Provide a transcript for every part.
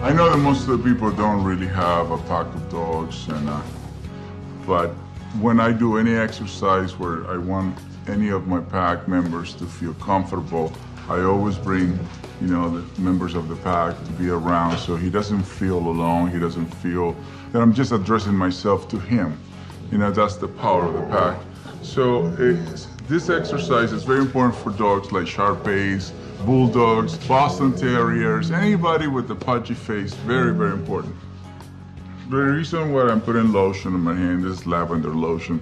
I know that most of the people don't really have a pack of dogs, but when I do any exercise where I want any of my pack members to feel comfortable, I always bring, the members of the pack to be around so he doesn't feel alone. He doesn't feel that I'm just addressing myself to him. That's the power of the pack. So this exercise is very important for dogs like Shar-Peis, Bulldogs, Boston Terriers, anybody with a pudgy face, very, very important. The reason why I'm putting lotion on my hand is lavender lotion.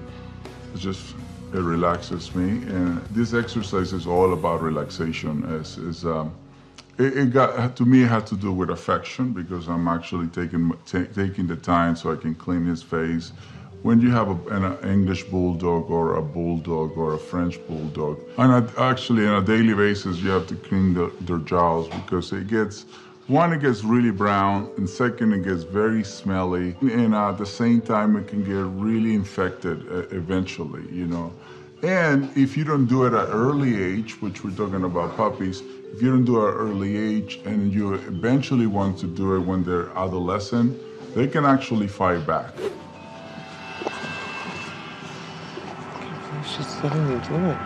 It relaxes me, and this exercise is all about relaxation. To me, it had to do with affection because I'm actually taking the time so I can clean his face. When you have an English bulldog or a bulldog or a French bulldog, and actually on a daily basis, you have to clean their jowls because it gets really brown, and second, it gets very smelly, and at the same time, it can get really infected eventually, And if you don't do it at early age, which we're talking about puppies, if you don't do it at early age and you eventually want to do it when they're adolescent, they can actually fight back. She's letting me do it.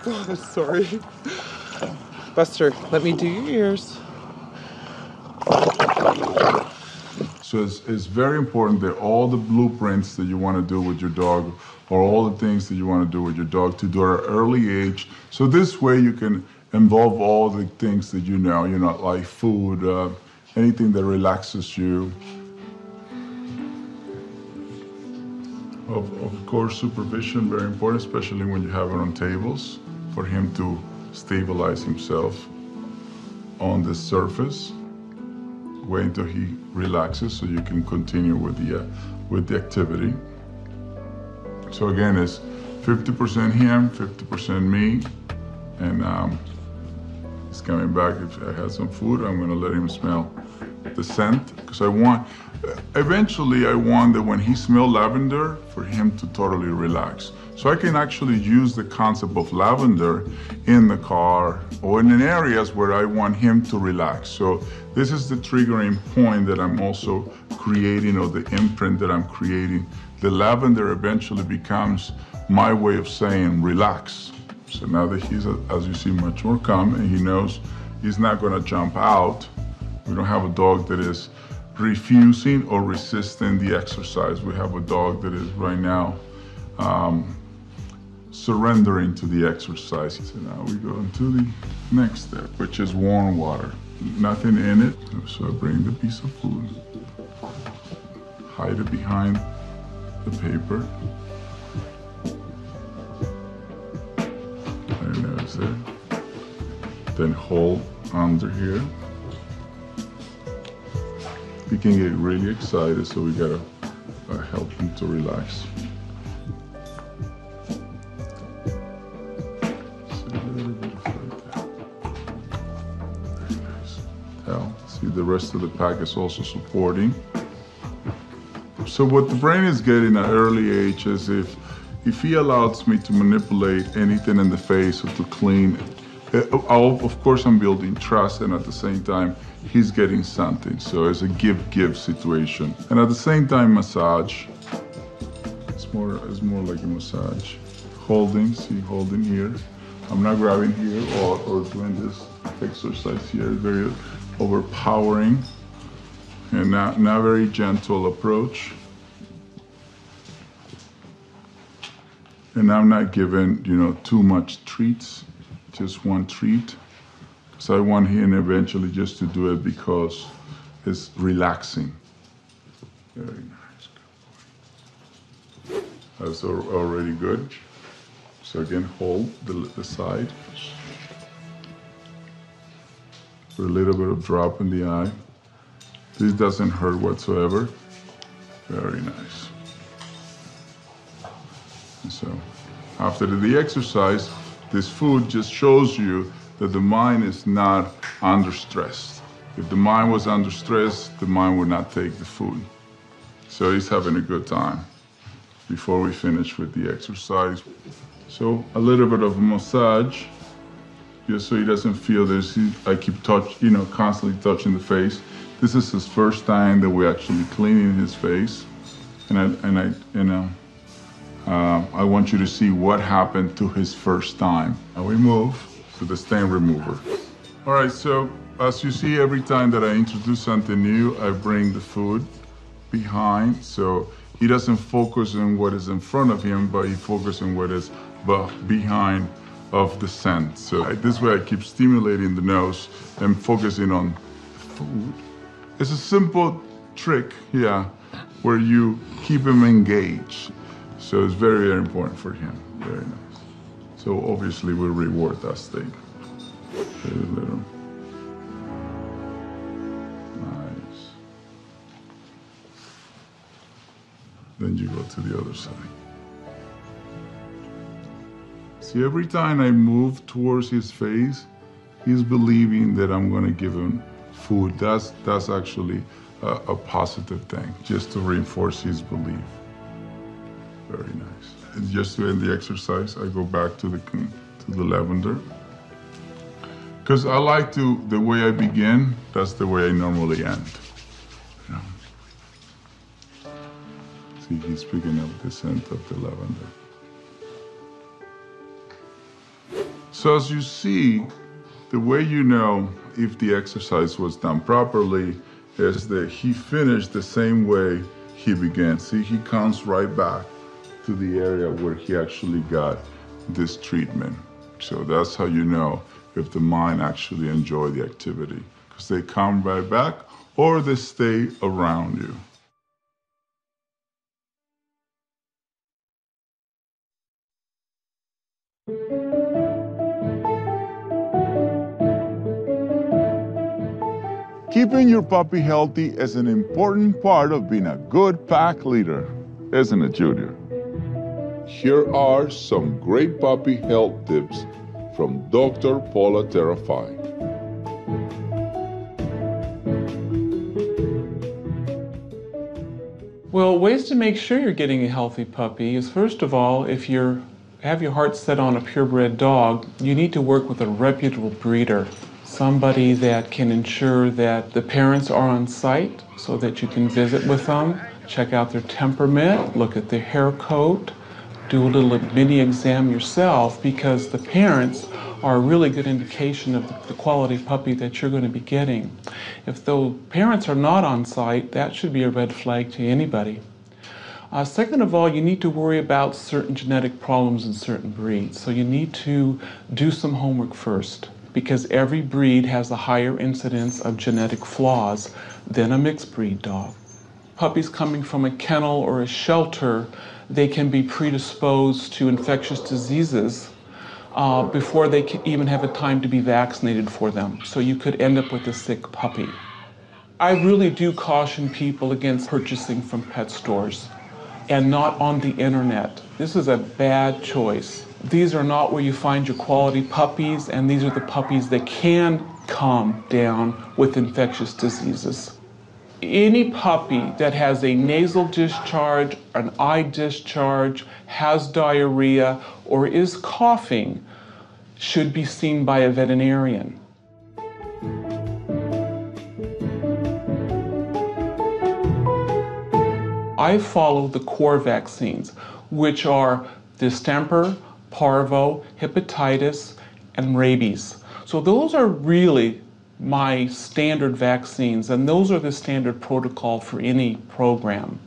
Oh, sorry. Buster, let me do your ears. So it's very important that all the blueprints that you want to do with your dog or all the things that you want to do with your dog to do at an early age. So this way you can involve all the things that like food, anything that relaxes you. Of course, supervision, very important, especially when you have it on tables, for him to stabilize himself on the surface. Wait until he relaxes so you can continue with the activity. So again, it's 50% him, 50% me, and he's coming back. If I have some food, I'm gonna let him smell the scent, because eventually I want that when he smells lavender, for him to totally relax. So I can actually use the concept of lavender in the car or in areas where I want him to relax. So this is the triggering point that I'm also creating, or the imprint that I'm creating. The lavender eventually becomes my way of saying relax. So now that he's, as you see, much more calm and he knows he's not gonna jump out, we don't have a dog that is refusing or resisting the exercise. We have a dog that is right now surrendering to the exercise. So now we go into the next step, which is warm water. Nothing in it. So I bring the piece of food, hide it behind the paper. There, notice it. Then hold under here. He can get really excited, so we gotta help him to relax. See, the rest of the pack is also supporting. So what the brain is getting at early age is if he allows me to manipulate anything in the face or to clean, of course I'm building trust, and at the same time he's getting something. So it's a give-give situation. And at the same time, massage. It's more like a massage. Holding here. I'm not grabbing here or doing this exercise here. Very overpowering and not very gentle approach. And I'm not giving, too much treats, just one treat. So I want him eventually just to do it because it's relaxing. Very nice, good boy. That's already good. So again, hold the side. Put a little bit of drop in the eye. This doesn't hurt whatsoever. Very nice. And so after the exercise, this food just shows you that the mind is not under stress. If the mind was under stress, the mind would not take the food. So he's having a good time before we finish with the exercise. So a little bit of a massage just so he doesn't feel this. I keep constantly touching the face. This is his first time that we're actually cleaning his face, and I want you to see what happened to his first time. And we move to the stain remover. All right, so as you see, every time that I introduce something new, I bring the food behind, so he doesn't focus on what is in front of him, but he focuses on what is behind of the scent. So this way I keep stimulating the nose and focusing on the food. It's a simple trick, where you keep him engaged. So it's very, very important for him. Very nice. So obviously we'll reward that steak. Very little. Nice. Then you go to the other side. See, every time I move towards his face, he's believing that I'm going to give him food. That's actually a positive thing, just to reinforce his belief. Very nice. And just to end the exercise, I go back to the lavender. Because I like the way I begin, that's the way I normally end. See, he's picking up the scent of the lavender. So as you see, the way you know if the exercise was done properly is that he finished the same way he began. See, he comes right back to the area where he actually got this treatment. So that's how you know if the mind actually enjoyed the activity, because they come right back or they stay around you. Keeping your puppy healthy is an important part of being a good pack leader, isn't it, Junior? Here are some great puppy health tips from Dr. Paula Terrafine. Well, ways to make sure you're getting a healthy puppy is, first of all, if you have your heart set on a purebred dog, you need to work with a reputable breeder. Somebody that can ensure that the parents are on site so that you can visit with them, check out their temperament, look at their hair coat, do a little mini exam yourself, because the parents are a really good indication of the quality puppy that you're going to be getting. If the parents are not on site, that should be a red flag to anybody. Second of all, you need to worry about certain genetic problems in certain breeds. So you need to do some homework first, because every breed has a higher incidence of genetic flaws than a mixed breed dog. Puppies coming from a kennel or a shelter, they can be predisposed to infectious diseases before they can even have a time to be vaccinated for them. So you could end up with a sick puppy. I really do caution people against purchasing from pet stores and not on the internet. This is a bad choice. These are not where you find your quality puppies, and these are the puppies that can come down with infectious diseases. Any puppy that has a nasal discharge, an eye discharge, has diarrhea, or is coughing should be seen by a veterinarian. I follow the core vaccines, which are distemper, parvo, hepatitis, and rabies. So those are really my standard vaccines, and those are the standard protocol for any program.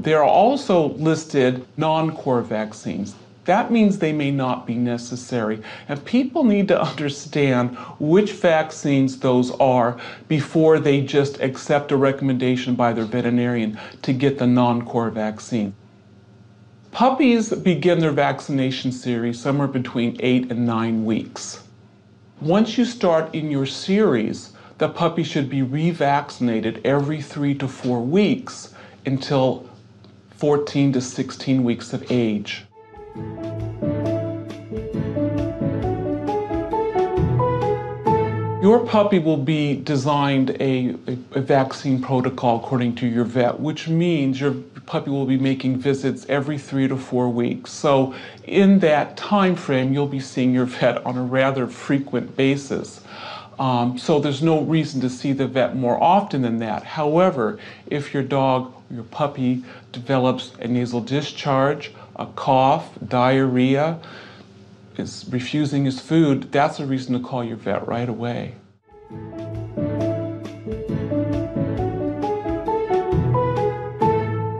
There are also listed non-core vaccines. That means they may not be necessary, and people need to understand which vaccines those are before they just accept a recommendation by their veterinarian to get the non-core vaccine. Puppies begin their vaccination series somewhere between 8 and 9 weeks. Once you start in your series, the puppy should be revaccinated every 3 to 4 weeks until 14 to 16 weeks of age. Your puppy will be designed a vaccine protocol according to your vet, which means you're your puppy will be making visits every 3 to 4 weeks. So in that time frame, you'll be seeing your vet on a rather frequent basis. So there's no reason to see the vet more often than that. However, if your dog or your puppy develops a nasal discharge, a cough, diarrhea, is refusing his food, that's a reason to call your vet right away.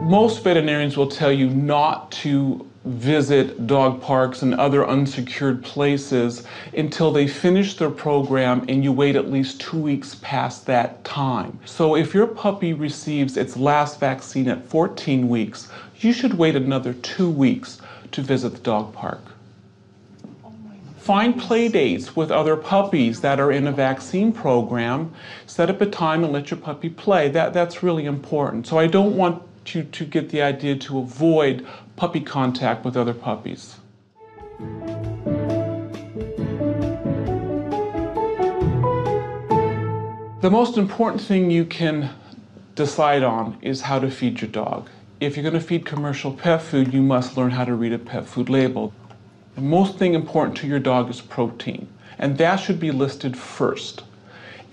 Most veterinarians will tell you not to visit dog parks and other unsecured places until they finish their program, and you wait at least 2 weeks past that time. So if your puppy receives its last vaccine at 14 weeks, you should wait another 2 weeks to visit the dog park. Find play dates with other puppies that are in a vaccine program. Set up a time and let your puppy play. That's really important. So I don't want you to get the idea to avoid puppy contact with other puppies. The most important thing you can decide on is how to feed your dog. If you're going to feed commercial pet food, you must learn how to read a pet food label. The most thing important to your dog is protein, and that should be listed first.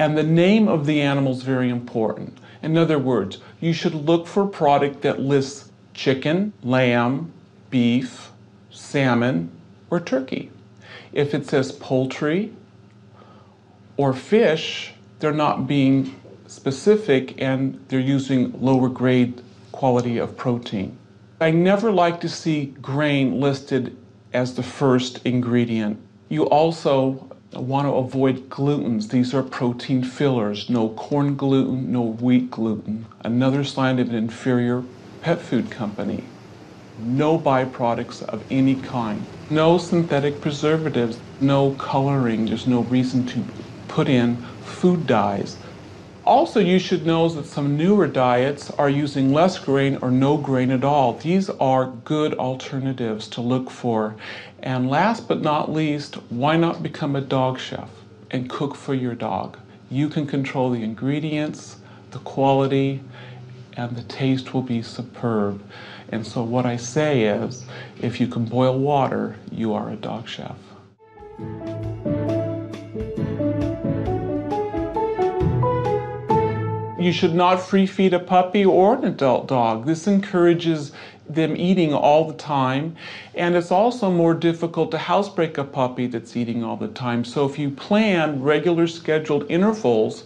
And the name of the animal is very important. In other words, you should look for a product that lists chicken, lamb, beef, salmon, or turkey. If it says poultry or fish, they're not being specific and they're using lower grade quality of protein. I never like to see grain listed as the first ingredient. You also want to avoid glutens. These are protein fillers. No corn gluten, no wheat gluten. Another sign of an inferior pet food company. No byproducts of any kind. No synthetic preservatives. No coloring. There's no reason to put in food dyes. Also, you should know that some newer diets are using less grain or no grain at all. These are good alternatives to look for. And last but not least, why not become a dog chef and cook for your dog? You can control the ingredients, the quality, and the taste will be superb. And so what I say is, if you can boil water, you are a dog chef. You should not free feed a puppy or an adult dog. This encourages them eating all the time, and it's also more difficult to housebreak a puppy that's eating all the time. So if you plan regular scheduled intervals,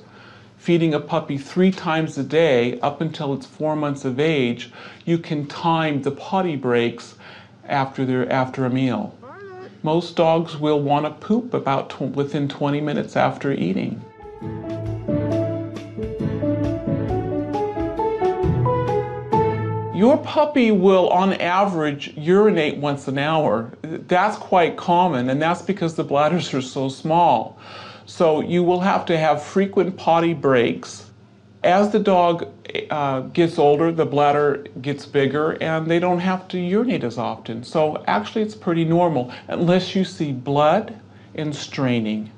feeding a puppy 3 times a day up until it's 4 months of age, you can time the potty breaks after a meal. Most dogs will want to poop within 20 minutes after eating. Your puppy will, on average, urinate once an hour. That's quite common, and that's because the bladders are so small. So you will have to have frequent potty breaks. As the dog gets older, the bladder gets bigger, and they don't have to urinate as often. So actually, it's pretty normal, unless you see blood and straining.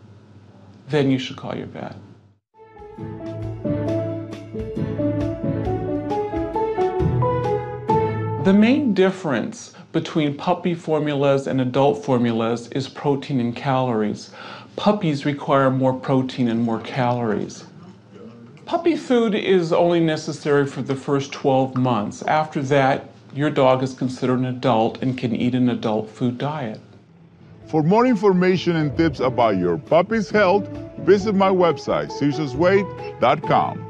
Then you should call your vet. The main difference between puppy formulas and adult formulas is protein and calories. Puppies require more protein and more calories. Puppy food is only necessary for the first 12 months. After that, your dog is considered an adult and can eat an adult food diet. For more information and tips about your puppy's health, visit my website, caesarsweight.com.